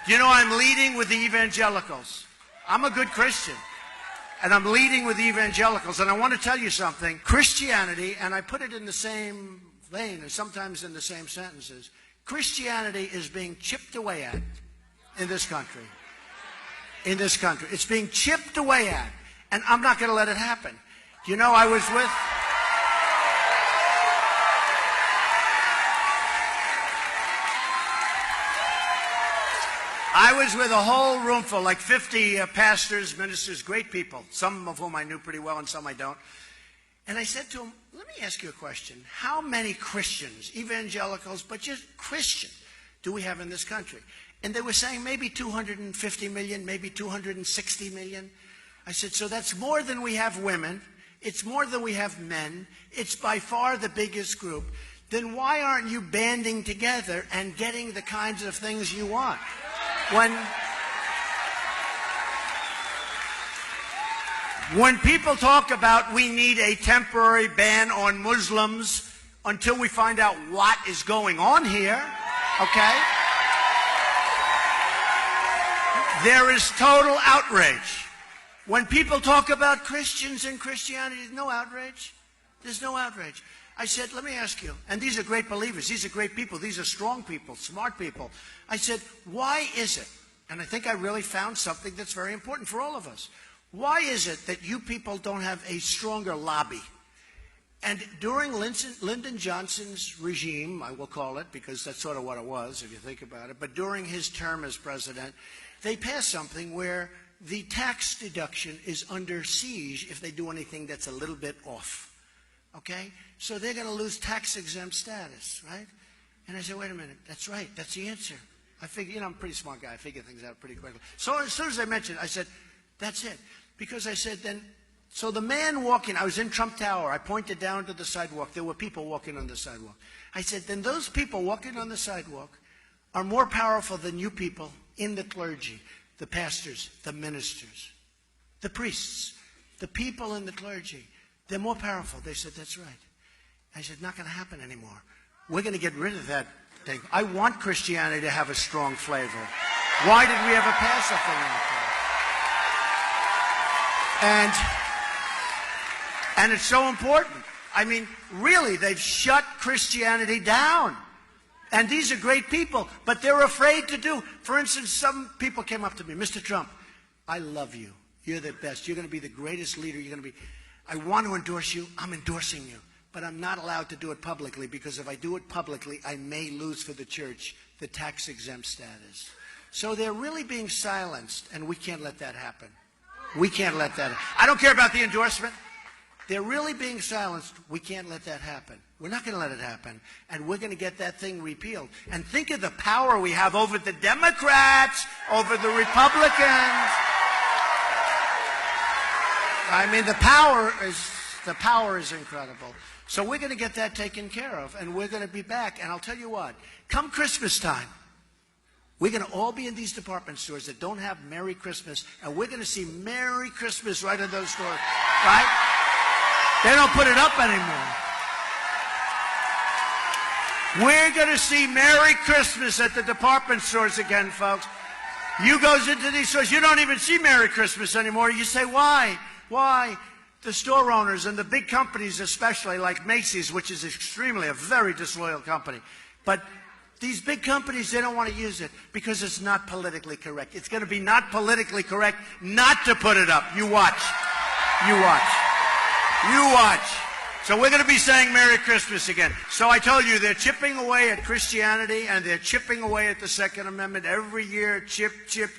You know, I'm leading with the evangelicals. I'm a good Christian. And I'm leading with the evangelicals. And I want to tell you something. Christianity, and I put it in the same vein, and sometimes in the same sentences, Christianity is being chipped away at in this country. In this country. It's being chipped away at. And I'm not going to let it happen. You know, I was with a whole room full, like 50 pastors, ministers, great people, some of whom I knew pretty well and some I don't. And I said to them, let me ask you a question. How many Christians, evangelicals, but just Christians, do we have in this country? And they were saying maybe 250 million, maybe 260 million. I said, so that's more than we have women. It's more than we have men. It's by far the biggest group. Then why aren't you banding together and getting the kinds of things you want? When people talk about we need a temporary ban on Muslims until we find out what is going on here, okay? There is total outrage. When people talk about Christians and Christianity, there's no outrage. There's no outrage. I said, let me ask you, and these are great believers, these are great people, these are strong people, smart people. I said, why is it, and I think I really found something that's very important for all of us, why is it that you people don't have a stronger lobby? And during Lyndon Johnson's regime, I will call it, because that's sort of what it was, if you think about it, but during his term as president, they passed something where the tax deduction is under siege if they do anything that's a little bit off. Okay? So they're going to lose tax-exempt status, right? And I said, wait a minute, that's right, that's the answer. I figure, you know, I'm a pretty smart guy. I figure things out pretty quickly. So as soon as I mentioned it, I said, that's it. Because I said then, so the man walking, I was in Trump Tower, I pointed down to the sidewalk. There were people walking on the sidewalk. I said, then those people walking on the sidewalk are more powerful than you people in the clergy, the pastors, the ministers, the priests, the people in the clergy. They're more powerful. They said, that's right. I said, not going to happen anymore. We're going to get rid of that thing. I want Christianity to have a strong flavor. Why did we ever pass something like that? And it's so important. I mean, really, they've shut Christianity down. And these are great people, but they're afraid to do. For instance, some people came up to me, Mr. Trump, I love you. You're the best. You're going to be the greatest leader. You're going to be. I want to endorse you. I'm endorsing you. But I'm not allowed to do it publicly because if I do it publicly, I may lose for the church the tax-exempt status. So they're really being silenced, and we can't let that happen. We can't let that happen. I don't care about the endorsement. They're really being silenced. We can't let that happen. We're not going to let it happen. And we're going to get that thing repealed. And think of the power we have over the Democrats, over the Republicans. I mean, the power is incredible. So we're going to get that taken care of, and we're going to be back. And I'll tell you what, come Christmas time, we're going to all be in these department stores that don't have Merry Christmas, and we're going to see Merry Christmas right in those stores, right? They don't put it up anymore. We're going to see Merry Christmas at the department stores again, folks. You goes into these stores, you don't even see Merry Christmas anymore. You say, why? Why? The store owners and the big companies especially, like Macy's, which is a very disloyal company. But these big companies, they don't want to use it because it's not politically correct. It's going to be not politically correct not to put it up. You watch. You watch. You watch. So we're going to be saying Merry Christmas again. So I told you, they're chipping away at Christianity and they're chipping away at the Second Amendment every year. Chip, chip,